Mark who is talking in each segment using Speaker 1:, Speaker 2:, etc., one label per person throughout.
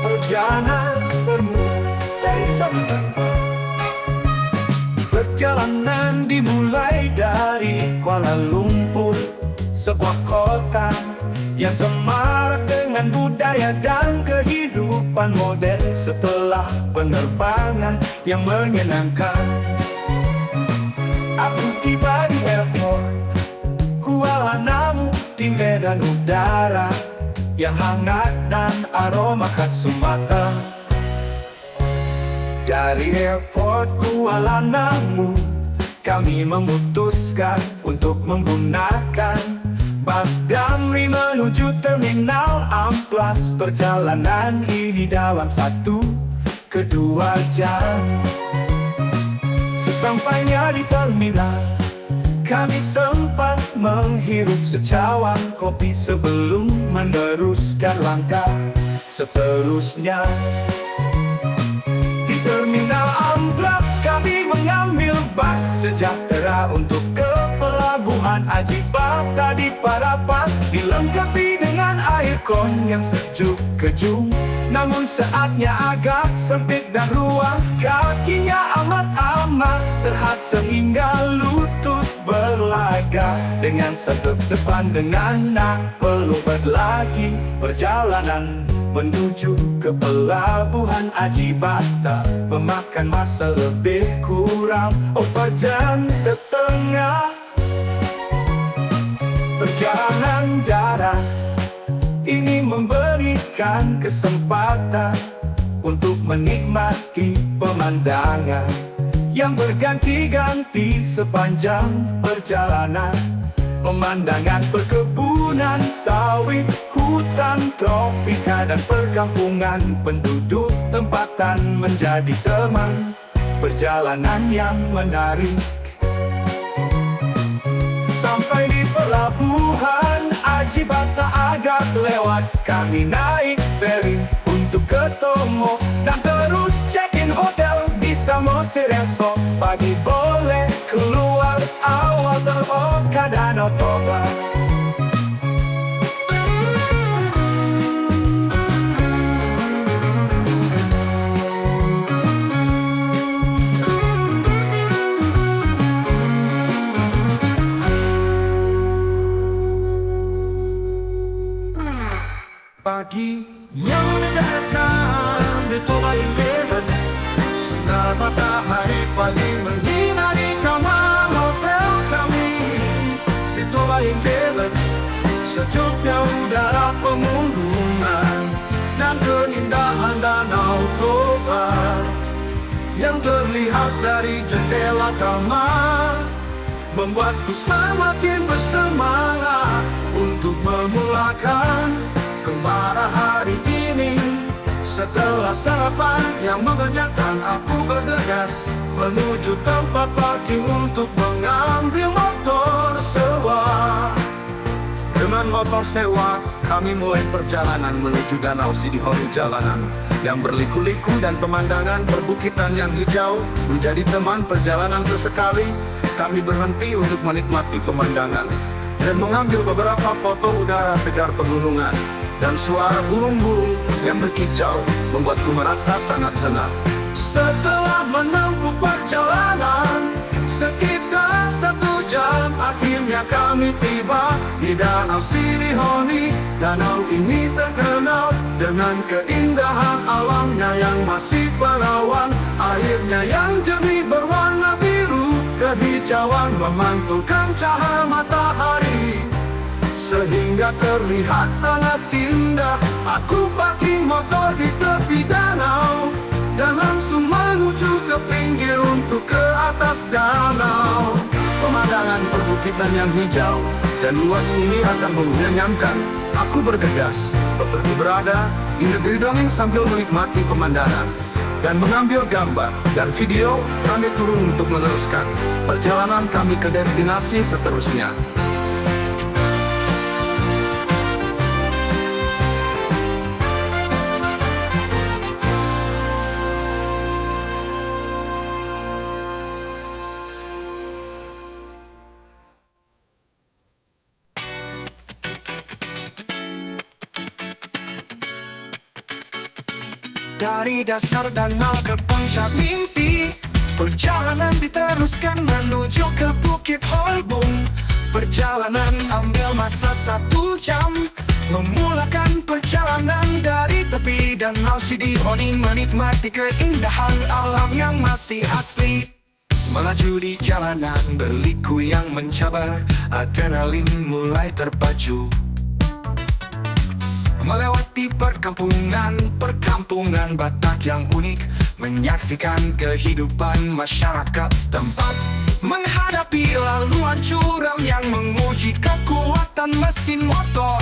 Speaker 1: Perjalanan dari sana. Perjalanan dimulai dari Kuala Lumpur, sebuah kota yang semarak dengan budaya dan kehidupan modern. Setelah penerbangan yang menyenangkan, aku tiba di airport Kuala Namu di medan udara yang hangat dan aroma khas Sumatera. Dari airport Kuala Namu, kami memutuskan untuk menggunakan bus Damri menuju terminal Amplas. Perjalanan ini dalam 1-2 jam. Sesampainya di terminal, kami sempat menghirup secawang kopi sebelum meneruskan langkah seterusnya. Di terminal Amplas kami mengambil bus sejahtera untuk ke pelabuhan Aji Bata di Parapat, dilengkapi dengan aircon yang sejuk kejung. Namun saatnya agak sempit dan ruang kakinya amat terhad sehingga lutut berlaga. Dengan sedep depan dengan nak pelubat lagi, perjalanan menuju ke pelabuhan Aji Bata memakan masa lebih kurang 4 jam setengah. Perjalanan darat ini memberikan kesempatan untuk menikmati pemandangan yang berganti-ganti sepanjang perjalanan. Pemandangan perkebunan sawit, hutan tropika dan perkampungan penduduk tempatan menjadi teman perjalanan yang menarik. Sampai di pelabuhan Aji Bata agak lewat, kami naik feri untuk ke Tomo dan terus check-in hotel di Samosir. Esok pagi boleh keluar awal Oka Danau Toba.
Speaker 2: Pagi yang menegakkan di Toba Inverted, sinar matahari pagi menyinari kamar hotel kami di Toba Inverted. Sejuknya udara pegunungan dan keindahan Danau Toba yang terlihat dari jendela kamar membuatku semakin bersemangat untuk memulakan kembara hari ini. Setelah sarapan yang mengenyangkan, aku bergegas menuju tempat parkir untuk mengambil motor sewa. Dengan motor sewa, kami mulai perjalanan menuju Danau Sidihoni. Jalanan yang berliku-liku dan pemandangan perbukitan yang hijau menjadi teman perjalanan. Sesekali kami berhenti untuk menikmati pemandangan dan mengambil beberapa foto udara segar pegunungan. Dan suara burung-burung yang berkicau membuatku merasa sangat tenang. Setelah menempuh perjalanan sekitar 1 jam, akhirnya kami tiba di Danau Sidihoni. Danau ini terkenal dengan keindahan alamnya yang masih perawan. Airnya yang jernih berwarna biru kehijauan memantulkan cahaya matahari sehingga terlihat sangat indah. Aku parking motor di tepi danau dan langsung menuju ke pinggir untuk ke atas danau. Pemandangan perbukitan yang hijau dan luas ini akan mengenyangkan. Aku bergegas seperti berada di negeri dongeng sambil menikmati pemandangan dan mengambil gambar dan video. Kami turun untuk meneruskan perjalanan kami ke destinasi seterusnya.
Speaker 1: Dari dasar danau ke puncak mimpi, perjalanan diteruskan menuju ke Bukit Holbung. Perjalanan ambil masa 1 jam. Memulakan perjalanan dari tepi danau Sidihoni, menikmati keindahan alam yang masih asli. Melaju di jalanan berliku yang mencabar, adrenalin mulai terpacu. Melewati perkampungan Batak yang unik, menyaksikan kehidupan masyarakat setempat. Menghadapi laluan curam yang menguji kekuatan mesin motor.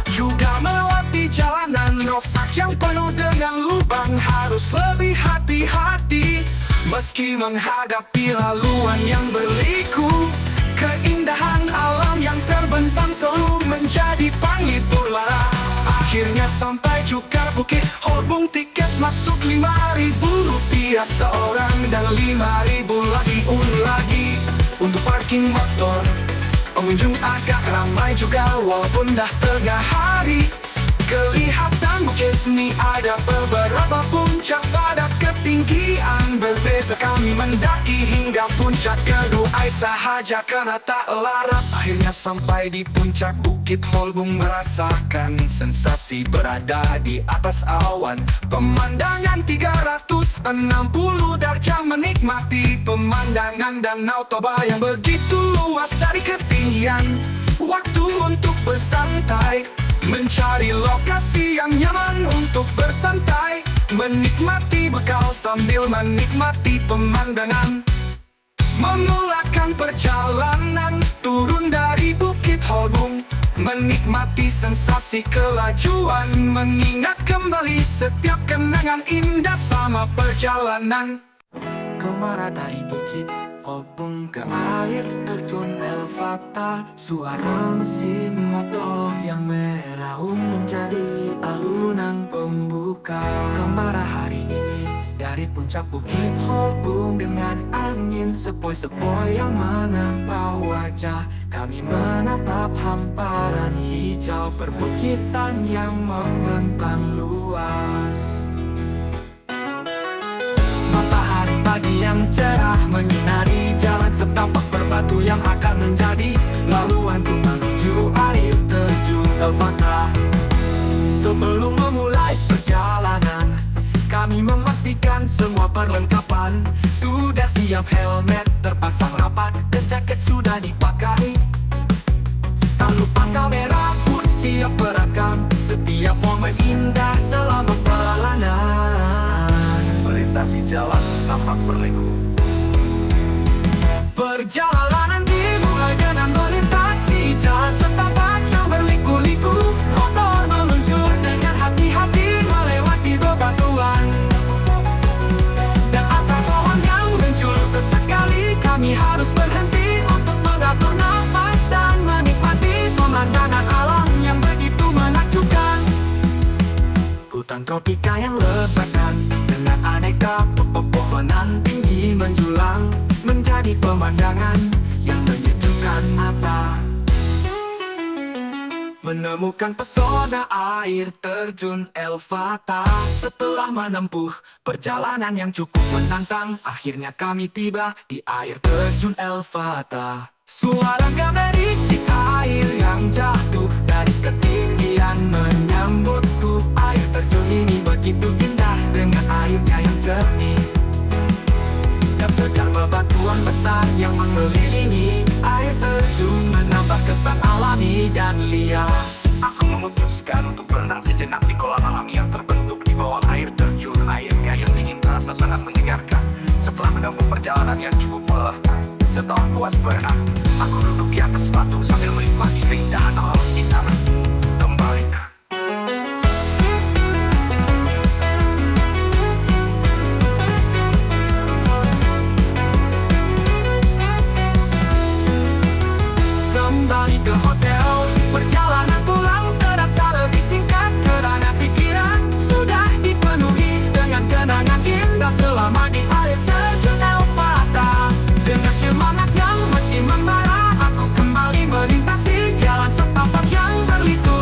Speaker 1: Juga melewati jalanan rosak yang penuh dengan lubang, harus lebih hati-hati. Meski menghadapi laluan yang berliku, keindahan alam yang terbentang selalu menjadi panglipur. Akhirnya sampai juga Bukit Holbung, tiket masuk Rp5.000 seorang dan Rp5.000 lagi untuk parking motor. Pengunjung agak ramai juga walaupun dah tengah hari. Kelihatan bukit ini ada beberapa puncak pada ketinggian berbeza. Kami mendaki hingga puncak kedua sahaja karena tak larat. Akhirnya sampai di puncak Bukit Holbung, merasakan sensasi berada di atas awan. Pemandangan 360 derajat, menikmati pemandangan Danau Toba yang begitu luas dari ketinggian. Waktu untuk bersantai, mencari lokasi yang nyaman untuk bersantai, menikmati bekal sambil menikmati pemandangan. Memulakan perjalanan turun dari Bukit Holbung, menikmati sensasi kelajuan, mengingat kembali setiap kenangan indah sama perjalanan. Kemara dari Bukit Holbung ke air terjun Elfata, suara mesin motor yang meraung menjadi alunan pembuka. Kemara hari ini dari puncak Bukit Holbung, dengan angin sepoi-sepoi yang menempah wajah. Kami menatap hamparan hijau perbukitan yang membentang luas. Matahari pagi yang cerah menyinari jalan setapak berbatu yang akan menjadi laluanku menuju air terjun Elfata. Sebelum memulai perjalanan, kami memastikan semua perlengkapan sudah siap, helmet terpasang rapat dan jaket sudah dipakai. Tak lupa kamera pun siap merekam setiap momen indah selama perjalanan. Melintasi jalan tampak berliku. Perjalanan dimulai dengan melintasi jalan setapak yang berliku-liku. Motor meluncur dengan hati-hati melewati bebatuan dan atap pohon yang muncul. Sesekali kami harus berhenti untuk mengatur nafas dan menikmati pemandangan alam yang begitu menakjubkan. Hutan tropika yang lebatkan dengan aneka pepohonan tinggi menjulang, menjadi pemandangan yang menyejukkan mata. Menemukan pesona air terjun Elfata. Setelah menempuh perjalanan yang cukup menantang, akhirnya kami tiba di air terjun Elfata. Suara gemericik air yang jatuh dari ketinggian menyambutku. Air terjun ini begitu indah dengan airnya yang jernih dan segar bebatuan besar yang mengelilingi. Air terjun menambah kesan alami dan liar. Aku memutuskan untuk berenang sejenak di kolam alami yang terbentuk di bawah air terjun. Airnya yang dingin terasa sangat menyegarkan. Setelah menempuh perjalanan yang cukup melelahkan, setelah puas berenang, aku duduk di atas batu sambil menikmati keindahan alam kita. Kembali ke hotel. Perjalanan pulang terasa lebih singkat karena pikiran sudah dipenuhi dengan kenangan indah selama di air terjun Elfata. Dengan semangat yang masih membara, aku kembali melintasi jalan setapak yang berliku.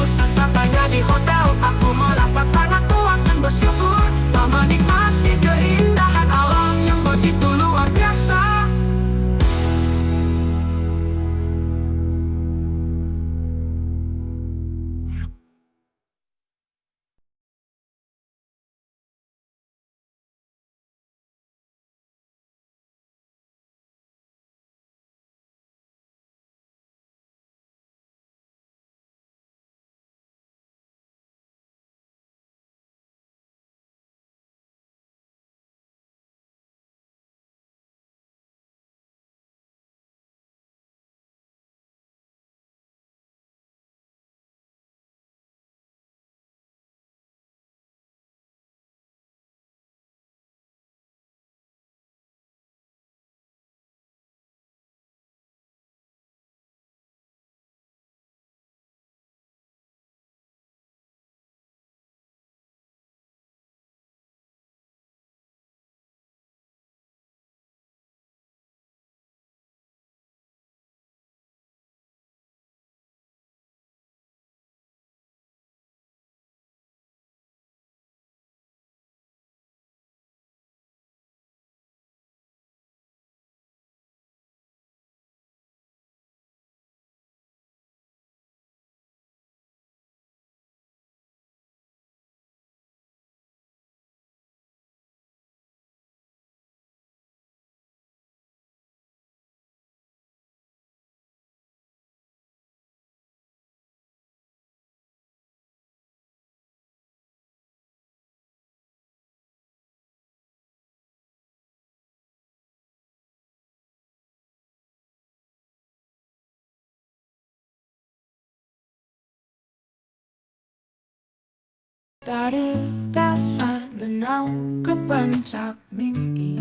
Speaker 3: Dari dasar danau ke puncak mimpi,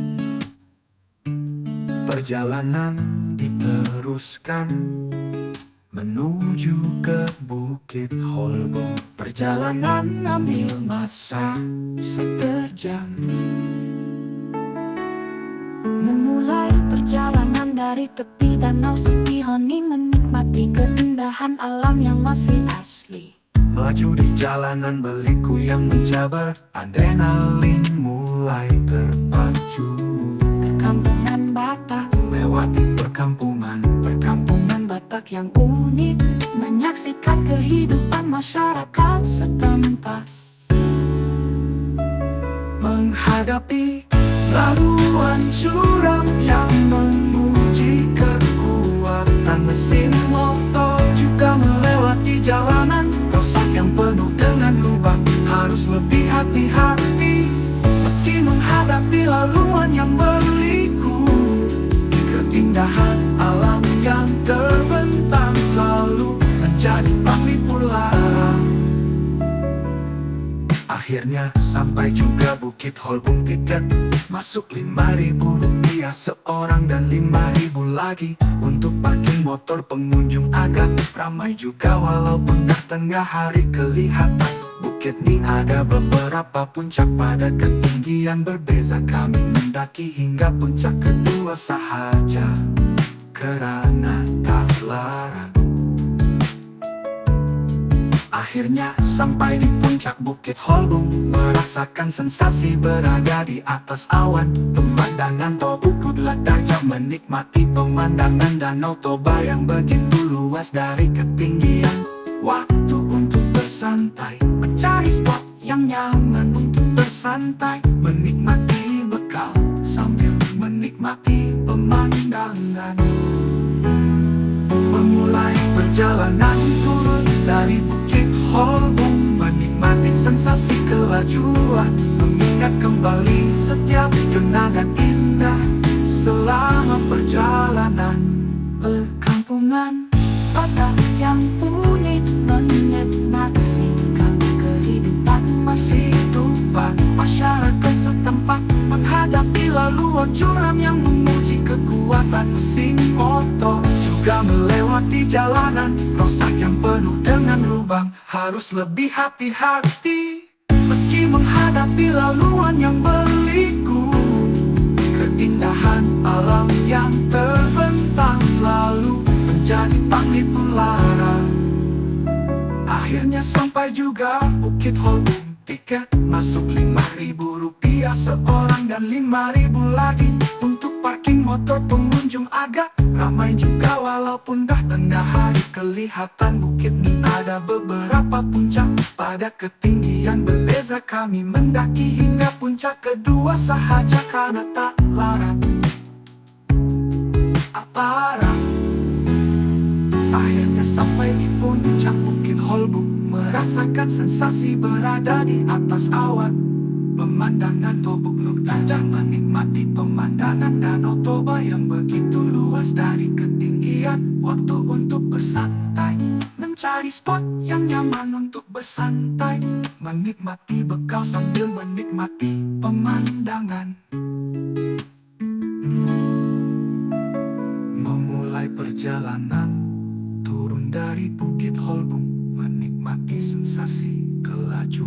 Speaker 2: Perjalanan diteruskan menuju ke Bukit Holbung.
Speaker 3: perjalanan ambil masa sekejap. Memulai perjalanan dari tepi danau sepi hening, menikmati keindahan alam yang masih asli.
Speaker 2: Melaju di jalanan berliku yang menjabar, adrenalin mulai terpacu.
Speaker 3: Perkampungan Batak,
Speaker 2: Melewati perkampungan
Speaker 3: Batak yang unik, menyaksikan kehidupan masyarakat setempat.
Speaker 2: menghadapi laluan curam yang menguji kekuatan mesin motor, juga melewati jalanan rusak yang penuh dengan lubang. Harus lebih hati-hati meski menghadapi laluan yang berliku. Keindahan alam yang terbentang selalu menjadi pemicu lara. Akhirnya sampai juga Bukit Holbung. Tiket masuk Rp5.000 seorang dan Rp5.000 lagi untuk parkir motor. Pengunjung agak ramai juga walaupun dah tengah hari. Kelihatan bukit ini ada beberapa puncak pada ketinggian berbeza. Kami mendaki hingga puncak kedua sahaja karena tak larang. Akhirnya sampai di puncak Bukit Holbung, merasakan sensasi berada di atas awan. Pemandangan Toba Kudla Darja, menikmati pemandangan Danau Toba yang begitu luas dari ketinggian. Waktu untuk bersantai, mencari spot yang nyaman untuk bersantai, menikmati bekal sambil menikmati pemandangan. Memulai perjalanan turun dari Bukit Holbung, menikmati sensasi kelajuan, mengingat kembali setiap kenangan indah selama perjalanan.
Speaker 3: Perkampungan Batak yang unik, menyaksikan kehidupan
Speaker 2: Masih hidupan
Speaker 3: masyarakat setempat,
Speaker 2: menghadapi laluan curam yang menguji kekuatan mesin motor, juga melewati jalanan rusak yang penuh dengan lubang. Harus lebih hati-hati meski menghadapi laluan yang berliku. Keindahan alam yang terbentang selalu menjadi pemicu lara. Akhirnya sampai juga Bukit Holbung. Tiket masuk Rp5.000 seorang dan Rp5.000 lagi untuk parking motor. Pengunjung agak ramai juga walaupun dah tengah hari. Kelihatan bukit ini ada beberapa puncak pada ketinggian berbeza. Kami mendaki hingga puncak kedua sahaja karena tak larang. Parah. Akhirnya sampai di puncak Bukit Holbung, merasakan sensasi berada di atas awan. Pemandangan Toba Kudla Darja, menikmati pemandangan Danau Toba yang begitu luas dari ketinggian. Waktu untuk bersantai, mencari spot yang nyaman untuk bersantai, menikmati bekal sambil menikmati pemandangan. Memulai perjalanan turun dari Bukit Holbung, menikmati sensasi kelajuan.